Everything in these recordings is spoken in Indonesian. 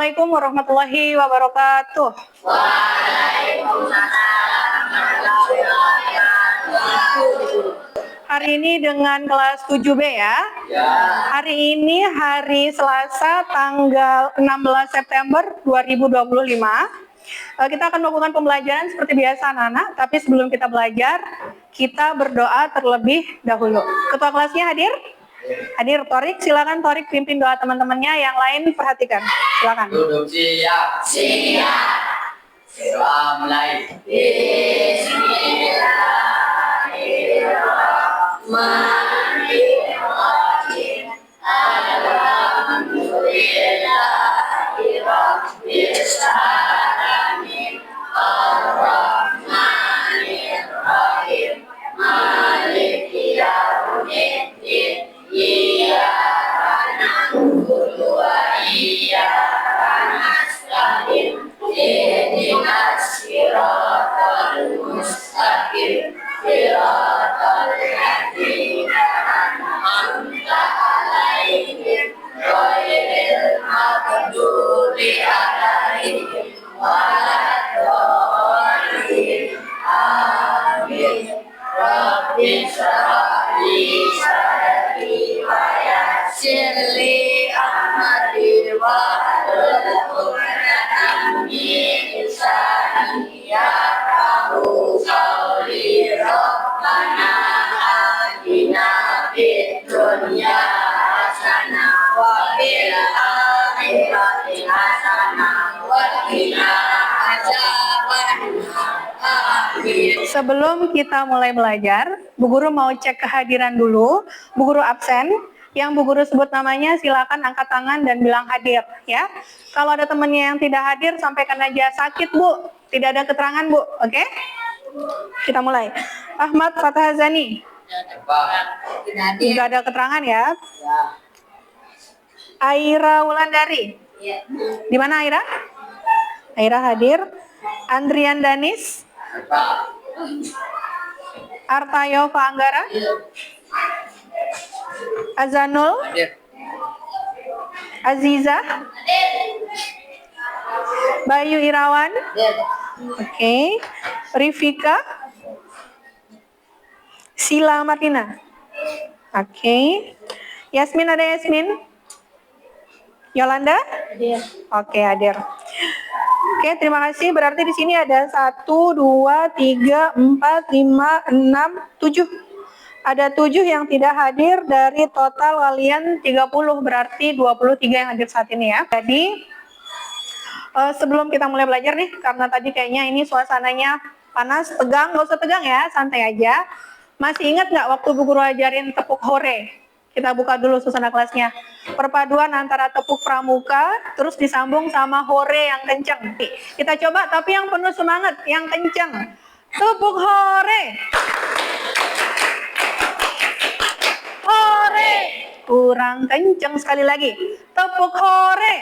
Assalamualaikum warahmatullahi wabarakatuh. Hari ini dengan kelas 7B ya. Hari ini hari Selasa tanggal 16 September 2025. Kita akan melakukan pembelajaran seperti biasa anak-anak, tapi sebelum kita belajar, kita berdoa terlebih dahulu. Ketua kelasnya hadir? Hadir Torik, silakan Torik pimpin doa teman-temannya, yang lain perhatikan. Silakan. Duduk siap. Siap. Doa mulai. Bismillahirrahmanirrahim. Alhamdulillahirrahmanirrahim. Ar-Rahmanirrahim. Maliki yaumiddin. Iyyaka na'budu wa iyyaka nasta'in. Ihdinas siratal mustaqim. Siratal ladzina an'amta 'alaihim ghairil maghdubi 'alaihim waladdallin. Amin. Rabbi shrah li sadri wa yassir li amri wahlul 'uqdatam min lisani yafqahu qawli. Rabbana atina fid dunya hasanah wa fil akhirati hasanah wa qina adzabannar. Amin. Sebelum kita mulai belajar, Bu Guru mau cek kehadiran dulu. Bu Guru absen. Yang Bu Guru sebut namanya silakan angkat tangan dan bilang hadir ya. Kalau ada temannya yang tidak hadir, sampaikan aja sakit Bu, tidak ada keterangan Bu, oke? Kita mulai. Ahmad Fathazani. Tidak ada keterangan ya. Aira Wulandari. Di mana Aira? Aira hadir. Andrian Danis. Artayo Anggara. Azanul. Aziza. Bayu Irawan. Oke. Rifika. Sila Martina. Oke. Yasmin, ada Yasmin? Yolanda? Oke, hadir. Oke, terima kasih. Berarti di sini ada 1, 2, 3, 4, 5, 6, 7. Ada 7 yang tidak hadir dari total kalian 30, berarti 23 yang hadir saat ini ya. Jadi, sebelum kita mulai belajar nih, karena tadi kayaknya ini suasananya panas, tegang, nggak usah tegang ya, santai aja. Masih ingat nggak waktu Bu Guru ajarin tepuk hore? Kita buka dulu suasana kelasnya. Perpaduan antara tepuk pramuka, terus disambung sama hore yang kenceng. Kita coba, tapi yang penuh semangat, yang kenceng. Tepuk hore. Hore. Kurang kenceng sekali lagi. Tepuk hore.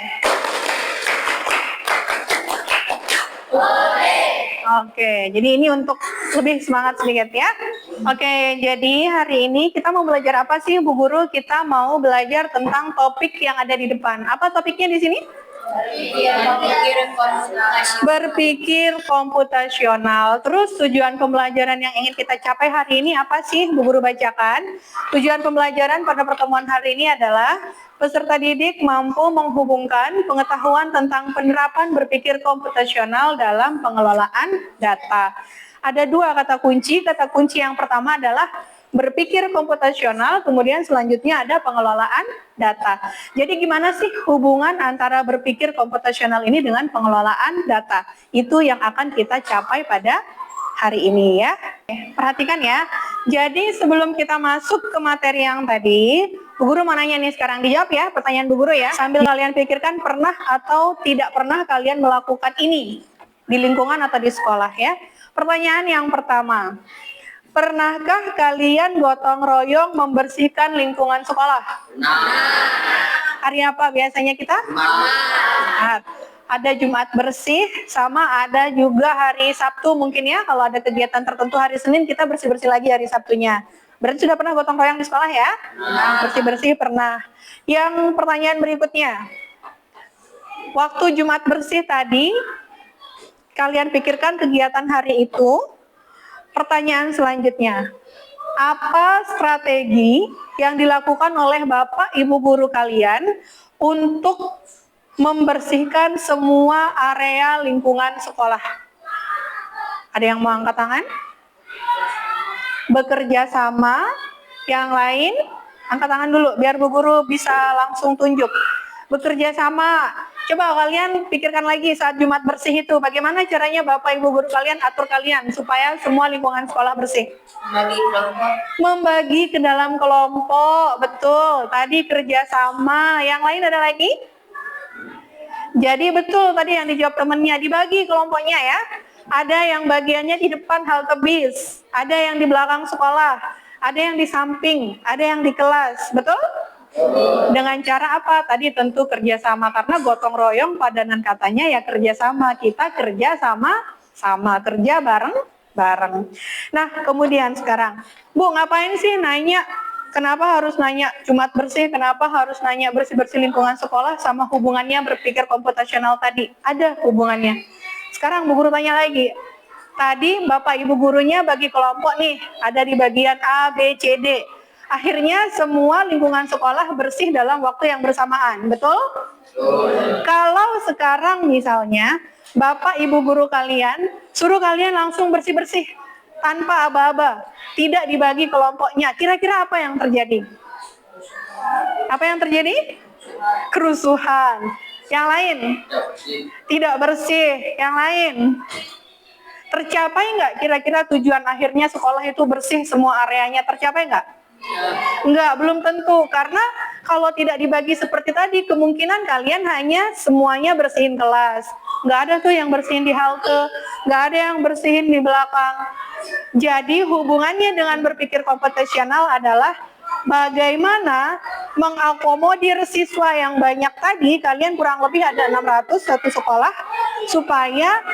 Hore. Oke, jadi ini untuk lebih semangat sedikit ya. Oke, jadi hari ini kita mau belajar apa sih Bu Guru? Kita mau belajar tentang topik yang ada di depan. Apa topiknya di sini? Berpikir komputasional. Terus tujuan pembelajaran yang ingin kita capai hari ini apa sih Bu Guru bacakan? Tujuan pembelajaran pada pertemuan hari ini adalah peserta didik mampu menghubungkan pengetahuan tentang penerapan berpikir komputasional dalam pengelolaan data. Ada 2 kata kunci. Kata kunci yang pertama adalah berpikir komputasional, kemudian selanjutnya ada pengelolaan data. Jadi gimana sih hubungan antara berpikir komputasional ini dengan pengelolaan data? Itu yang akan kita capai pada hari ini ya. Perhatikan ya. Jadi sebelum kita masuk ke materi yang tadi, Bu Guru mau nanya nih sekarang, dijawab ya pertanyaan Bu Guru ya. Sambil kalian pikirkan pernah atau tidak pernah kalian melakukan ini di lingkungan atau di sekolah ya. Pertanyaan yang pertama, pernahkah kalian gotong royong membersihkan lingkungan sekolah? Hari apa biasanya kita? Jumat. Ada Jumat bersih, sama ada juga hari Sabtu mungkin ya. Kalau ada kegiatan tertentu hari Senin, kita bersih-bersih lagi hari Sabtunya. Berarti sudah pernah gotong royong di sekolah ya? Bersih-bersih pernah. Yang pertanyaan berikutnya, waktu Jumat bersih tadi, kalian pikirkan kegiatan hari itu. Pertanyaan selanjutnya, apa strategi yang dilakukan oleh Bapak Ibu guru kalian untuk membersihkan semua area lingkungan sekolah? Ada yang mau angkat tangan? Bekerja sama. Yang lain, angkat tangan dulu biar Bu Guru bisa langsung tunjuk. Bekerja sama. Coba kalian pikirkan lagi saat Jumat bersih itu, bagaimana caranya Bapak Ibu guru kalian atur kalian supaya semua lingkungan sekolah bersih? Membagi kelompok. Membagi ke dalam kelompok, betul. Tadi kerja sama. Yang lain ada lagi? Jadi betul tadi yang dijawab temennya, dibagi kelompoknya ya. Ada yang bagiannya di depan halte bis, ada yang di belakang sekolah, ada yang di samping, ada yang di kelas, betul? Dengan cara apa? Tadi tentu kerjasama, karena gotong royong padanan katanya ya kerjasama. Kita kerja sama kerja bareng. Nah kemudian sekarang, Bu ngapain sih nanya? Kenapa harus nanya Jumat bersih? Kenapa harus nanya bersih-bersih lingkungan sekolah sama hubungannya berpikir komputasional tadi? Ada hubungannya. Sekarang Bu Guru tanya lagi. Tadi Bapak Ibu gurunya bagi kelompok nih, ada di bagian A, B, C, D. Akhirnya semua lingkungan sekolah bersih dalam waktu yang bersamaan, betul? Kalau sekarang misalnya Bapak Ibu guru kalian suruh kalian langsung bersih-bersih tanpa aba-aba, tidak dibagi kelompoknya, kira-kira apa yang terjadi? Apa yang terjadi? Kerusuhan. Yang lain? Tidak bersih. Yang lain? Tercapai nggak kira-kira tujuan akhirnya sekolah itu bersih semua areanya? Tercapai nggak? Enggak, belum tentu. Karena kalau tidak dibagi seperti tadi, kemungkinan kalian hanya semuanya bersihin kelas. Nggak ada tuh yang bersihin di halte, nggak ada yang bersihin di belakang. Jadi hubungannya dengan berpikir komputasional adalah bagaimana mengakomodir siswa yang banyak tadi, kalian kurang lebih ada 600 satu sekolah, supaya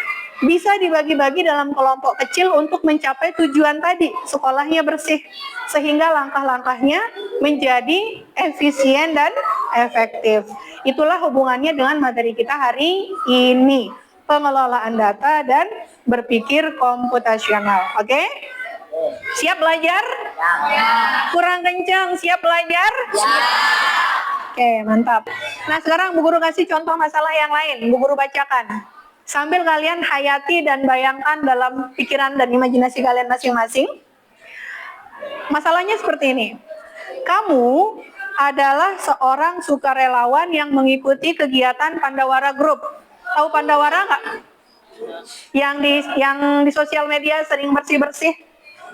bisa dibagi-bagi dalam kelompok kecil untuk mencapai tujuan tadi, sekolahnya bersih, sehingga langkah-langkahnya menjadi efisien dan efektif. Itulah hubungannya dengan materi kita hari ini, pengelolaan data dan berpikir komputasional. Oke? Siap belajar? Kurang kencang, siap belajar? Oke, mantap. Nah, sekarang Bu Guru kasih contoh masalah yang lain. Bu Guru bacakan. Sambil kalian hayati dan bayangkan dalam pikiran dan imajinasi kalian masing-masing. Masalahnya seperti ini. Kamu adalah seorang sukarelawan yang mengikuti kegiatan Pandawara Group. Tahu Pandawara nggak? Yang di sosial media sering bersih-bersih.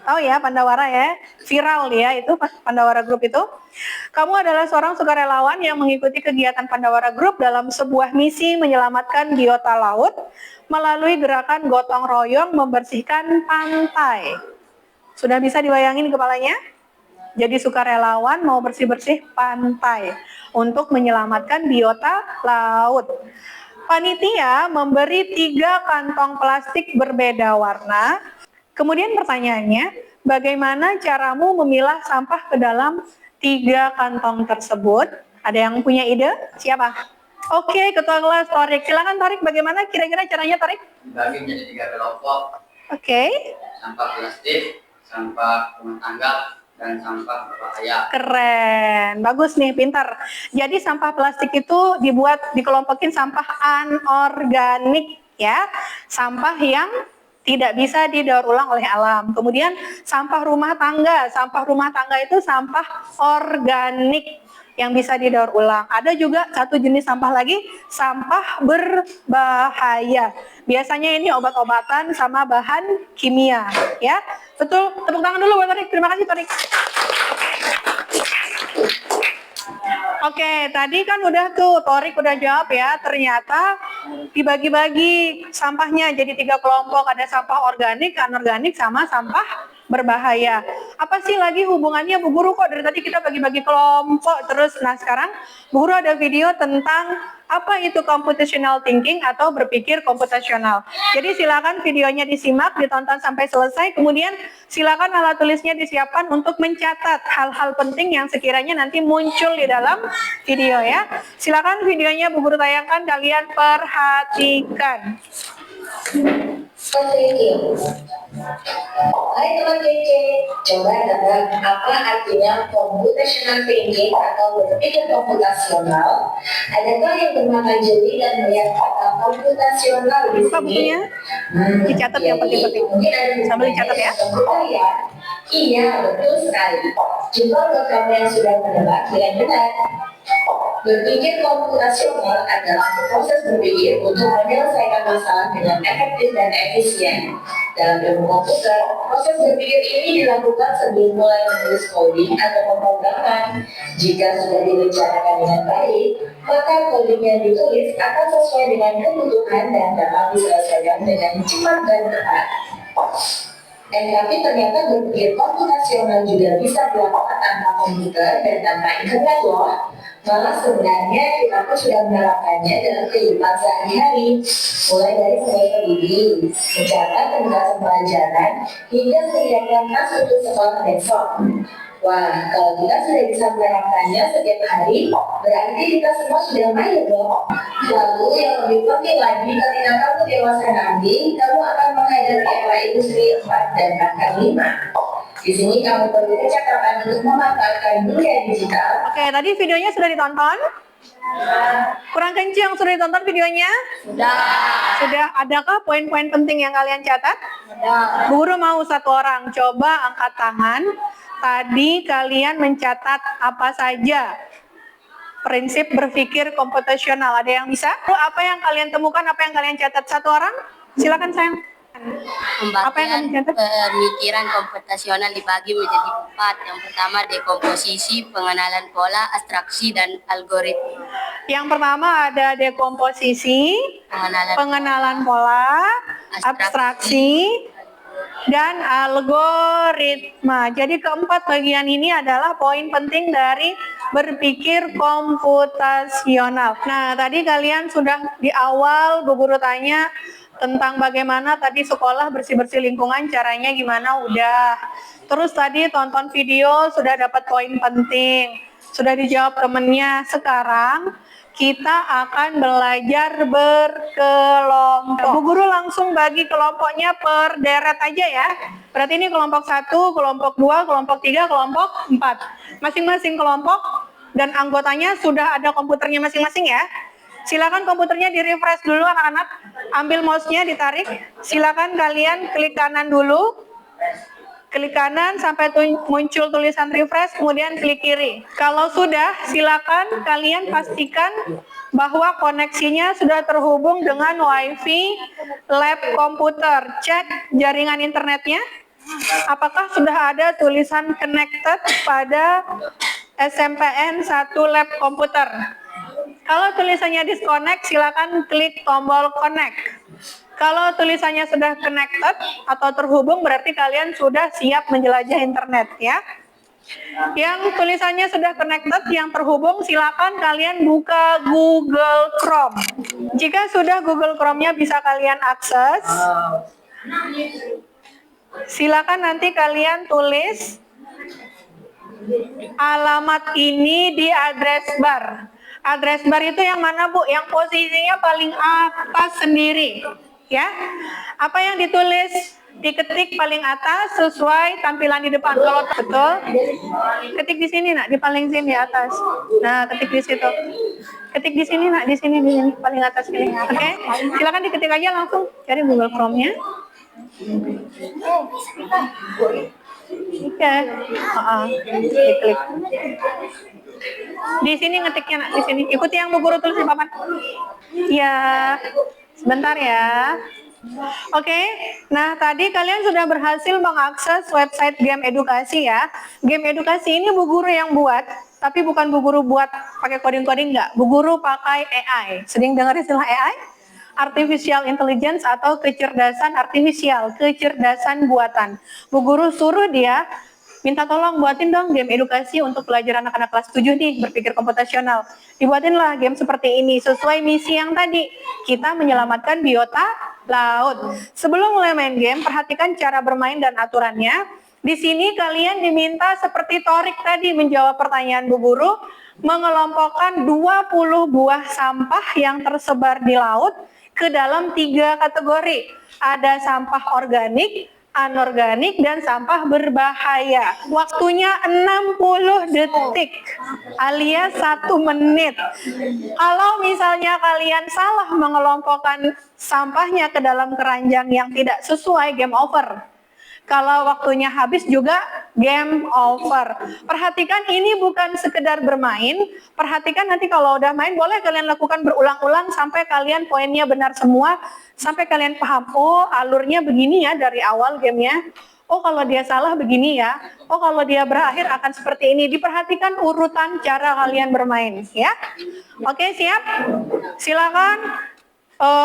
Tahu ya Pandawara ya, viral ya itu Pandawara Group itu. Kamu adalah seorang sukarelawan yang mengikuti kegiatan Pandawara Group dalam sebuah misi menyelamatkan biota laut melalui gerakan gotong royong membersihkan pantai. Sudah bisa dibayangin kepalanya? Jadi sukarelawan mau bersih-bersih pantai untuk menyelamatkan biota laut. Panitia memberi 3 kantong plastik berbeda warna. Kemudian pertanyaannya, bagaimana caramu memilah sampah ke dalam 3 kantong tersebut? Ada yang punya ide? Siapa? Oke, ketua kelas Torik. Silakan Torik, bagaimana kira-kira caranya Torik? Dibagi menjadi 3 kelompok. Oke. Sampah plastik, sampah rumah tangga, dan sampah berbahaya. Keren, bagus nih, pintar. Jadi sampah plastik itu dikelompokin sampah anorganik ya, sampah yang tidak bisa didaur ulang oleh alam. Kemudian sampah rumah tangga itu sampah organik yang bisa didaur ulang. Ada juga satu jenis sampah lagi, sampah berbahaya. Biasanya ini obat-obatan sama bahan kimia, ya. Betul, tepuk tangan dulu buat Torik. Terima kasih Torik. Oke, tadi kan udah tuh, Torik udah jawab ya, ternyata dibagi-bagi sampahnya jadi 3 kelompok, ada sampah organik, anorganik, sama sampah berbahaya. Apa sih lagi hubungannya Bu Guru, kok dari tadi kita bagi-bagi kelompok terus? Nah sekarang Bu Guru ada video tentang apa itu computational thinking atau berpikir komputasional. Jadi silakan videonya disimak, ditonton sampai selesai, kemudian silakan alat tulisnya disiapkan untuk mencatat hal-hal penting yang sekiranya nanti muncul di dalam video ya. Silakan videonya Bu Guru tayangkan, kalian perhatikan. Thinking. Hai teman kece, coba tebak apa artinya computational thinking atau berpikir komputasional? Adakah yang bernama Jeli dan melihat kata komputasional di Apa sini? bukunya? Dicatat yang penting-penting. Mungkin ada Sambil dicatat ya. ya. Iya, betul sekali. Jika buat kamu yang sudah menebak dengan benar. Berpikir komputasional adalah proses berpikir untuk menyelesaikan masalah dengan efektif dan efisien. Dalam ilmu komputer, proses berpikir ini dilakukan sebelum mulai menulis coding atau pemrograman. Jika sudah direncanakan dengan baik, maka coding yang ditulis akan sesuai dengan kebutuhan dan dapat diselesaikan dengan cepat dan tepat. Tapi ternyata berpikir komputasional juga bisa dilakukan tanpa komputer dan tanpa internet loh. Malah sebenarnya kita pun sudah menerapkannya dalam kehidupan sehari-hari, mulai dari membaca buku, mencatat tugasan pelajaran, hingga menyiapkan tas untuk sekolah besok. Wah, kalau kita sudah bisa menerapkannya setiap hari, berarti kita semua sudah mahir dong. Lalu yang lebih penting lagi, ketika kamu dewasa nanti, kamu akan menghadapi era industri 4 dan bahkan 5. Di sini kamu perlu kecakapan untuk memanfaatkan dunia digital. Oke, tadi videonya sudah ditonton? Kurang kencang, sudah ditonton videonya? Sudah. Adakah poin-poin penting yang kalian catat? Bu Guru mau satu orang, coba angkat tangan. Tadi kalian mencatat apa saja prinsip berpikir komputasional. Ada yang bisa? Apa yang kalian temukan, apa yang kalian catat? Satu orang? Silakan sayang. Apa yang Pembagian kamu catat? pemikiran komputasional dibagi menjadi 4. Yang pertama dekomposisi, pengenalan pola, abstraksi, dan algoritma. Yang pertama ada dekomposisi, pengenalan pola, abstraksi, dan algoritma. Jadi keempat bagian ini adalah poin penting dari berpikir komputasional. Nah, tadi kalian sudah di awal Bu Guru tanya tentang bagaimana tadi sekolah bersih-bersih lingkungan, caranya gimana, udah. Terus tadi tonton video sudah dapat poin penting, sudah dijawab temennya. Sekarang kita akan belajar berkelompok. Bu Guru langsung bagi kelompoknya per deret aja ya. Berarti ini kelompok 1, kelompok 2, kelompok 3, kelompok 4. Masing-masing kelompok dan anggotanya sudah ada komputernya masing-masing ya. Silakan komputernya di-refresh dulu anak-anak. Ambil mouse-nya ditarik. Silakan kalian klik kanan dulu. Klik kanan sampai muncul tulisan refresh, kemudian klik kiri. Kalau sudah, silakan kalian pastikan bahwa koneksinya sudah terhubung dengan WiFi lab komputer. Cek jaringan internetnya. Apakah sudah ada tulisan connected pada SMPN 1 lab komputer? Kalau tulisannya disconnect, silakan klik tombol connect. Kalau tulisannya sudah connected atau terhubung, berarti kalian sudah siap menjelajah internet ya. Yang tulisannya sudah connected, yang terhubung, silakan kalian buka Google Chrome. Jika sudah Google Chrome-nya bisa kalian akses, silakan nanti kalian tulis alamat ini di address bar. Address bar itu yang mana Bu? Yang posisinya paling atas sendiri, ya. Apa yang ditulis? Diketik paling atas sesuai tampilan di depan. Kalau betul, ketik di sini nak, di paling sini atas. Nah, ketik di situ. Ketik di sini nak, di sini paling atas sini. Oke, silakan diketik aja langsung. Cari Google Chrome-nya. Oke, diklik. Di sini ngetiknya nak, di sini. Ikuti yang Bu Guru tulis di papan. Ya, sebentar ya. Oke, nah tadi kalian sudah berhasil mengakses website game edukasi ya. Game edukasi ini Bu Guru yang buat, tapi bukan Bu Guru buat pakai coding-coding enggak. Bu Guru pakai AI. Sering dengar istilah AI? Artificial Intelligence atau kecerdasan artifisial, kecerdasan buatan. Bu Guru suruh dia minta tolong buatin dong game edukasi untuk pelajar anak-anak kelas 7 nih, berpikir komputasional. Dibuatinlah game seperti ini, sesuai misi yang tadi. Kita menyelamatkan biota laut. Sebelum mulai main game, perhatikan cara bermain dan aturannya. Di sini kalian diminta seperti Torik tadi menjawab pertanyaan Bu Guru, mengelompokkan 20 buah sampah yang tersebar di laut ke dalam 3 kategori. Ada sampah organik, anorganik, dan sampah berbahaya. Waktunya 60 detik alias 1 menit. Kalau misalnya kalian salah mengelompokkan sampahnya ke dalam keranjang yang tidak sesuai, game over. Kalau waktunya habis juga game over. Perhatikan ini bukan sekedar bermain. Perhatikan nanti kalau udah main boleh kalian lakukan berulang-ulang sampai kalian poinnya benar semua. Sampai kalian paham, oh alurnya begini ya dari awal gamenya. Oh kalau dia salah begini ya. Oh kalau dia berakhir akan seperti ini. Diperhatikan urutan cara kalian bermain ya. Oke, siap? Silakan.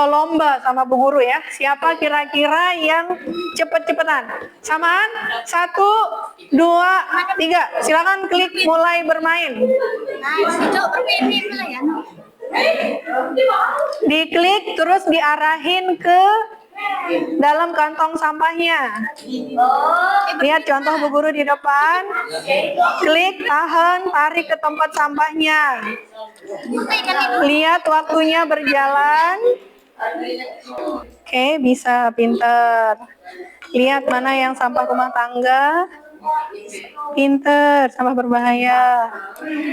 Lomba sama Bu Guru ya. Siapa kira-kira yang cepet-cepetan? Samaan? 1, 2, 3. Silakan klik mulai bermain. Diklik terus diarahin ke dalam kantong sampahnya. Lihat contoh Bu Guru di depan. Klik, tahan, tarik ke tempat sampahnya. Lihat waktunya berjalan. Oke, bisa, pinter. Lihat mana yang sampah rumah tangga. Pinter, sampah berbahaya.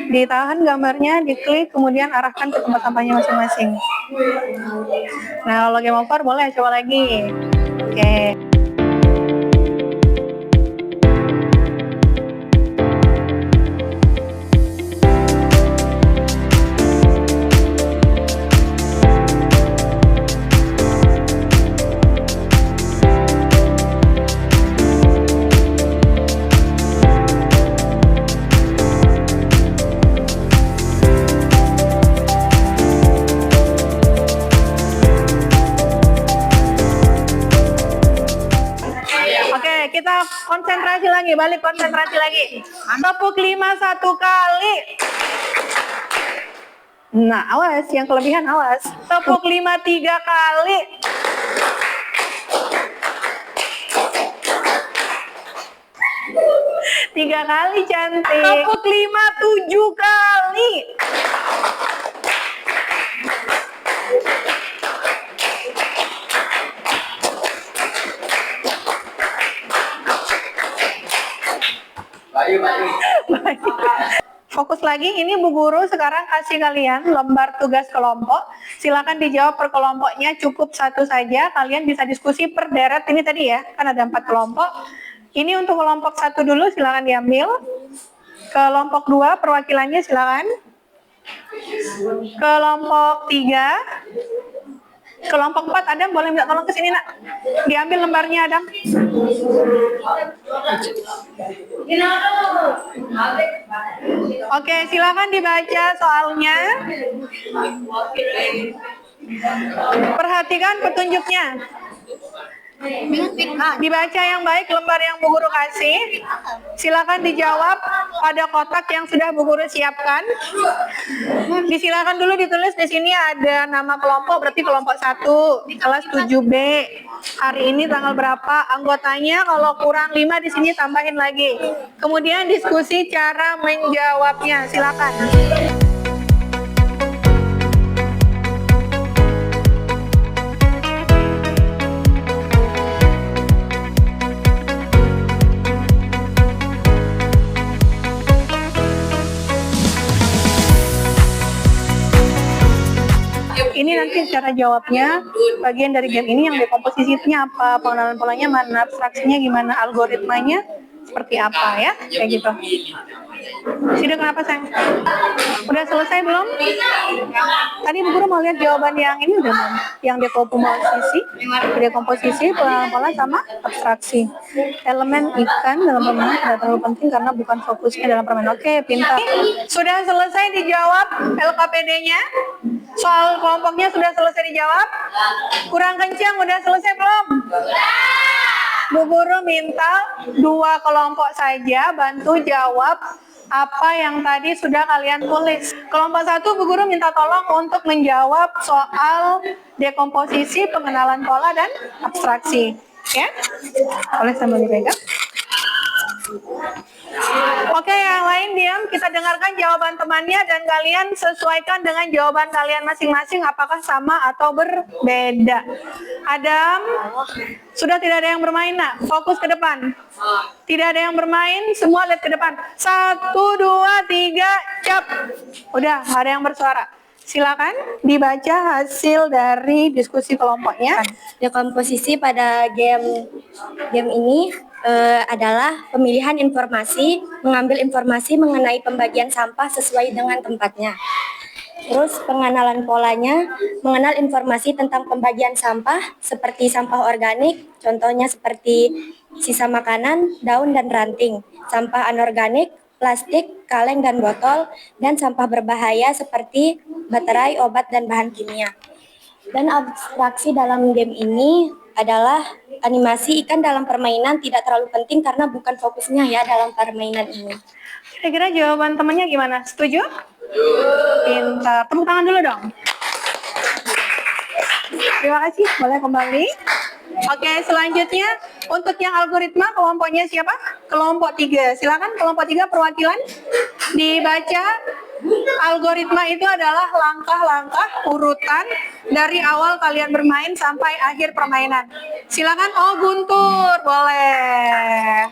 Ditahan gambarnya, diklik, kemudian arahkan ke tempat sampahnya masing-masing. Nah, kalau game over boleh coba lagi. Oke. Kita konsentrasi lagi, balik konsentrasi lagi. Tepuk 5 1 kali. Nah, awas, yang kelebihan awas. Tepuk 5 3 kali. Tiga kali cantik. Tepuk 5 7 kali. Fokus lagi, ini Bu Guru sekarang kasih kalian lembar tugas kelompok. Silakan dijawab per kelompoknya, cukup 1 saja. Kalian bisa diskusi per deret ini tadi ya, kan ada 4 kelompok. Ini untuk kelompok 1 dulu, silakan diambil. Kelompok 2 perwakilannya silakan. Kelompok 3. Kelompok 4 Adam boleh minta tolong ke sini nak. Diambil lembarnya Adam. Oke, silakan dibaca soalnya. Perhatikan petunjuknya. Dibaca yang baik lembar yang Bu Guru kasih. Silakan dijawab pada kotak yang sudah Bu Guru siapkan. Disilakan dulu ditulis di sini ada nama kelompok, berarti kelompok 1 kelas 7B. Hari ini tanggal berapa? Anggotanya kalau kurang 5 di sini tambahin lagi. Kemudian diskusi cara menjawabnya. Silakan. Ini nanti cara jawabnya, bagian dari game ini yang dekomposisinya apa, pengenalan polanya mana, abstraksinya gimana, algoritmanya seperti apa ya, kayak gitu. Sido kenapa sayang? Udah selesai belum? Tadi Bu Guru mau lihat jawaban yang ini udah belum? Yang dekomposisi, pengenalan pola sama abstraksi. Elemen ikan dalam permainan tidak terlalu penting karena bukan fokusnya dalam permainan. Oke, pintar. Sudah selesai dijawab LKPD-nya? Soal kelompoknya sudah selesai dijawab? Kurang kencang, udah selesai belum? Bu Guru minta 2 kelompok saja bantu jawab apa yang tadi sudah kalian tulis. Kelompok 1 Bu Guru minta tolong untuk menjawab soal dekomposisi, pengenalan pola, dan abstraksi. Ya, boleh sambil dipegang. Oke, yang lain diam. Kita dengarkan jawaban temannya dan kalian sesuaikan dengan jawaban kalian masing-masing apakah sama atau berbeda. Adam, sudah tidak ada yang bermain, nak? Fokus ke depan. Tidak ada yang bermain, semua lihat ke depan. 1, 2, 3, cap. Udah, nggak ada yang bersuara. Silakan dibaca hasil dari diskusi kelompoknya. Dekomposisi pada game ini adalah pemilihan informasi, mengambil informasi mengenai pembagian sampah sesuai dengan tempatnya. Terus pengenalan polanya, mengenal informasi tentang pembagian sampah seperti sampah organik, contohnya seperti sisa makanan, daun dan ranting, sampah anorganik, plastik, kaleng dan botol, dan sampah berbahaya seperti baterai, obat, dan bahan kimia. Dan abstraksi dalam game ini adalah animasi ikan dalam permainan tidak terlalu penting karena bukan fokusnya ya dalam permainan ini. Kira-kira jawaban temannya gimana? Setuju? Pintar. Tepuk tangan dulu dong. Terima kasih. Boleh kembali. Oke, selanjutnya untuk yang algoritma kelompoknya siapa? Kelompok 3. Silakan kelompok 3 perwakilan dibaca. Algoritma itu adalah langkah-langkah urutan dari awal kalian bermain sampai akhir permainan. Silakan. Oh, Guntur, boleh.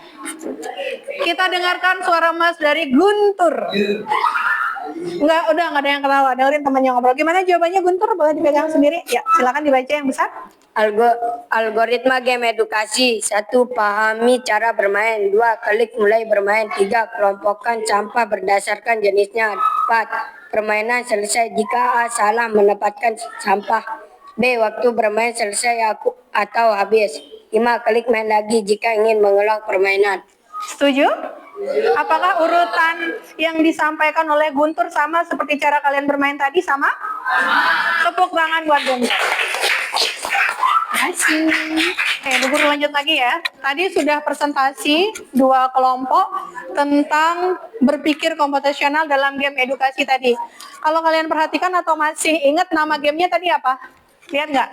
Kita dengarkan suara Mas dari Guntur. Enggak, udah nggak ada yang ketawa. Dengerin temannya ngobrol. Gimana jawabannya Guntur? Boleh dipegang sendiri? Ya, silakan dibaca yang besar. Algoritma game edukasi. 1. Pahami cara bermain. 2. Klik mulai bermain. 3. Kelompokkan sampah berdasarkan jenisnya. 4. Permainan selesai jika A salah menempatkan sampah. B. Waktu bermain selesai atau habis. 5. Klik main lagi jika ingin mengulang permainan. Setuju? Apakah urutan yang disampaikan oleh Guntur sama seperti cara kalian bermain tadi? Sama? Tepuk tangan buat Guntur. Kasih. Oke, Bu Guru lanjut lagi ya. Tadi sudah presentasi 2 kelompok tentang berpikir komputasional dalam game edukasi tadi. Kalau kalian perhatikan atau masih ingat nama gamenya tadi apa? Lihat nggak?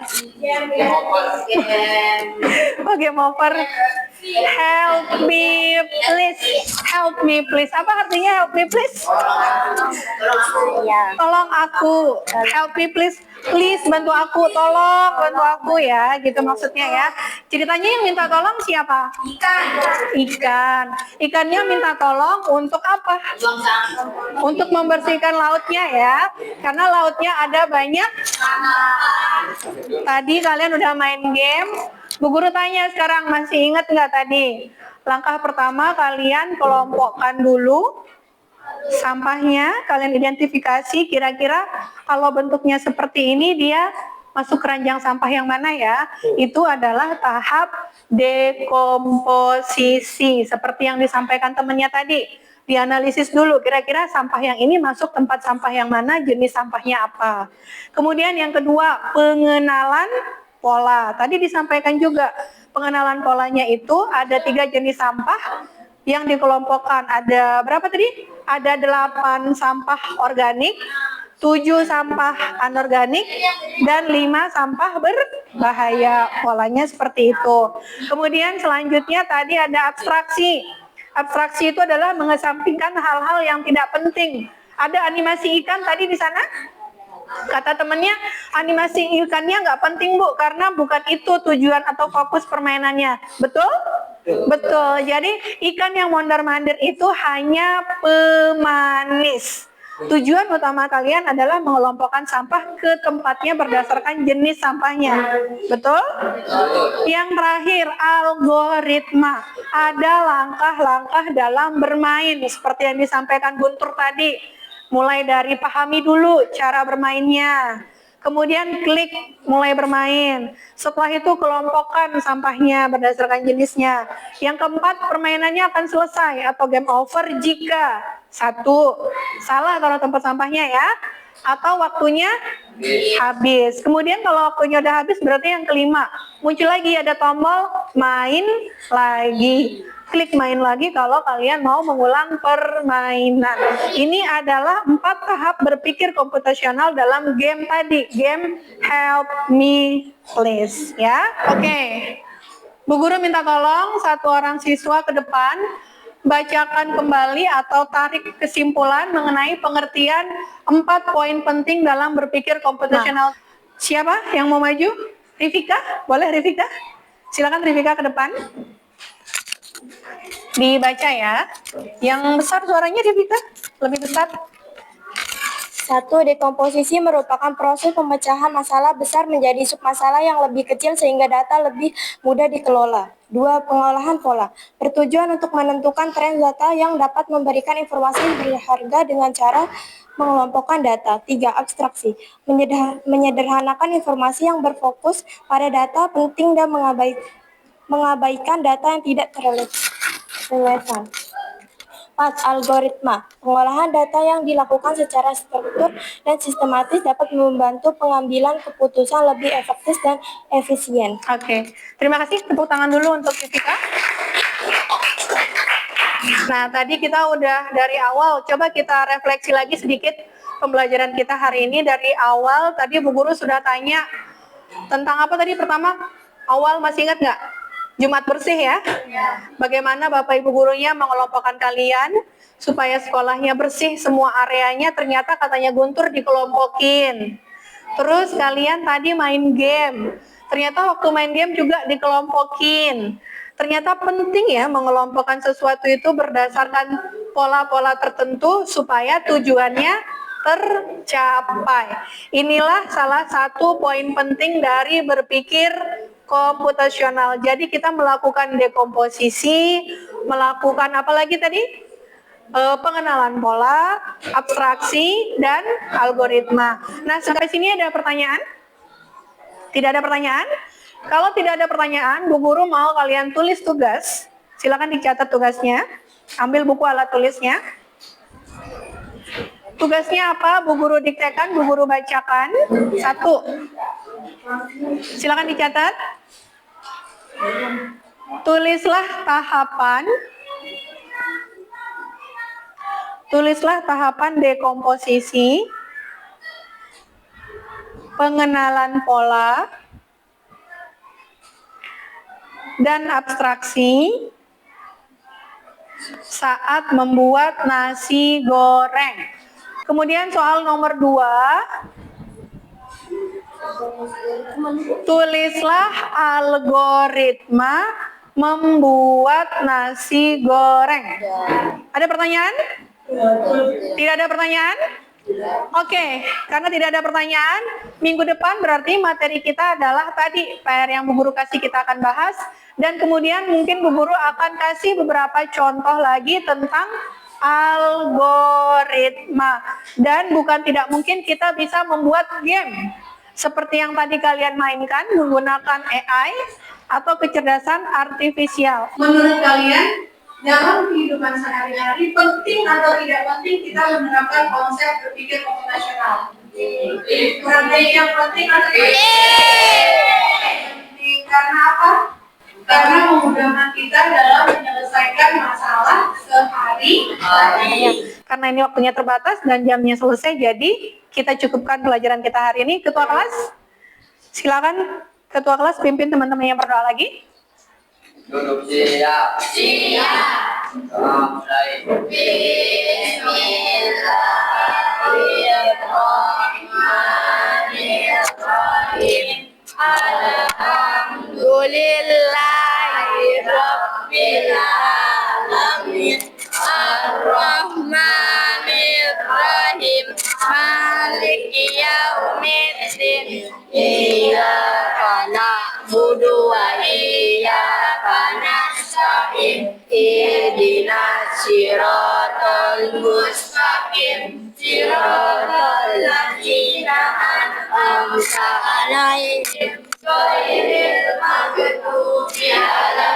Oh, game over. Help me please. Help me please. Apa artinya help me please? Tolong aku. Help me please. Please bantu aku, tolong bantu aku ya, gitu maksudnya ya. Ceritanya yang minta tolong siapa? Ikan. Ikannya minta tolong untuk apa? Untuk membersihkan lautnya ya. Karena lautnya ada banyak. Tadi kalian udah main game. Bu Guru tanya sekarang, masih ingat nggak tadi? Langkah pertama kalian kelompokkan dulu sampahnya, kalian identifikasi kira-kira kalau bentuknya seperti ini dia masuk keranjang sampah yang mana ya? Itu adalah tahap dekomposisi seperti yang disampaikan temannya tadi. Dianalisis dulu kira-kira sampah yang ini masuk tempat sampah yang mana, jenis sampahnya apa. Kemudian yang kedua, pengenalan pola. Tadi disampaikan juga pengenalan polanya itu ada 3 jenis sampah yang dikelompokkan. Ada berapa tadi? Ada 8 sampah organik, 7 sampah anorganik, dan 5 sampah berbahaya. Polanya seperti itu. Kemudian selanjutnya tadi ada abstraksi. Abstraksi itu adalah mengesampingkan hal-hal yang tidak penting. Ada animasi ikan tadi di sana? Kata temennya, animasi ikannya nggak penting Bu, karena bukan itu tujuan atau fokus permainannya. Betul? Betul. Jadi ikan yang mondar-mandir itu hanya pemanis. Tujuan utama kalian adalah mengelompokkan sampah ke tempatnya berdasarkan jenis sampahnya. Betul? Yang terakhir, algoritma. Ada langkah-langkah dalam bermain seperti yang disampaikan Guntur tadi. Mulai dari pahami dulu cara bermainnya. Kemudian klik mulai bermain. Setelah itu kelompokkan sampahnya berdasarkan jenisnya. Yang keempat, permainannya akan selesai atau game over jika 1. Salah taruh tempat sampahnya ya, atau waktunya habis. Kemudian kalau waktunya udah habis berarti yang kelima, muncul lagi ada tombol main lagi. Klik main lagi kalau kalian mau mengulang permainan. Ini adalah 4 tahap berpikir komputasional dalam game tadi, game Help Me Please, ya. Oke. Bu Guru minta tolong satu orang siswa ke depan bacakan kembali atau tarik kesimpulan mengenai pengertian 4 poin penting dalam berpikir komputasional. Siapa yang mau maju? Rifika? Boleh Rifika? Silakan Rifika ke depan. Dibaca ya. Yang besar suaranya Rifika? Lebih besar. 1. Dekomposisi merupakan proses pemecahan masalah besar menjadi submasalah yang lebih kecil sehingga data lebih mudah dikelola. 2. Pengolahan pola bertujuan untuk menentukan tren data yang dapat memberikan informasi berharga dengan cara mengelompokkan data. 3. Abstraksi menyederhanakan informasi yang berfokus pada data penting dan mengabaikan data yang tidak relevan. 4. Algoritma pengolahan data yang dilakukan secara struktur dan sistematis dapat membantu pengambilan keputusan lebih efektif dan efisien. Oke, terima kasih. Tepuk tangan dulu untuk Rifika. Nah, tadi kita udah dari awal, coba kita refleksi lagi sedikit pembelajaran kita hari ini. Dari awal, tadi Bu Guru sudah tanya tentang apa tadi pertama? Awal masih ingat nggak? Jumat bersih ya? Bagaimana Bapak Ibu gurunya mengelompokkan kalian supaya sekolahnya bersih semua areanya, ternyata katanya Guntur dikelompokin. Terus kalian tadi main game, ternyata waktu main game juga dikelompokin. Ternyata penting ya mengelompokkan sesuatu itu berdasarkan pola-pola tertentu supaya tujuannya tercapai. Inilah salah satu poin penting dari berpikir komputasional. Jadi kita melakukan dekomposisi, melakukan apa lagi tadi? Pengenalan pola, abstraksi, dan algoritma. Nah, sampai sini ada pertanyaan? Tidak ada pertanyaan? Kalau tidak ada pertanyaan, Bu Guru mau kalian tulis tugas. Silakan dicatat tugasnya. Ambil buku alat tulisnya. Tugasnya apa? Bu Guru diktekan, Bu Guru bacakan. 1. Silakan dicatat. Tulislah tahapan dekomposisi, pengenalan pola, dan abstraksi saat membuat nasi goreng. Kemudian soal nomor 2. Tulislah algoritma membuat nasi goreng. Ada pertanyaan? Tidak ada pertanyaan? Oke, karena tidak ada pertanyaan, minggu depan berarti materi kita adalah tadi PR yang Bu Guru kasih kita akan bahas, dan kemudian mungkin Bu Guru akan kasih beberapa contoh lagi tentang algoritma. Dan bukan tidak mungkin kita bisa membuat game seperti yang tadi kalian mainkan menggunakan AI atau kecerdasan artifisial. Menurut kalian, dalam kehidupan sehari-hari penting atau tidak penting kita menerapkan konsep berpikir komputasional? Berarti yang penting atau tidak penting? Karena apa? Karena memudahkan kita dalam menyelesaikan masalah sehari-hari. Karena ini waktunya terbatas dan jamnya selesai, jadi kita cukupkan pelajaran kita hari ini. Ketua kelas, silakan ketua kelas pimpin teman-teman yang berdoa lagi. Duduk siap. Siap. Mulai. Bismillahirrahmanirrahim. Alhamdulillahirabbil alamin. Ar-Rahmanir-Rahim. Maliki yaumiddin. Iyyaka na'budu wa iyyaka nasta'in. Ihdinas siratal mustaqim. Siratal ladzina an'amta 'alaihim ghairil maghdubi 'alaihim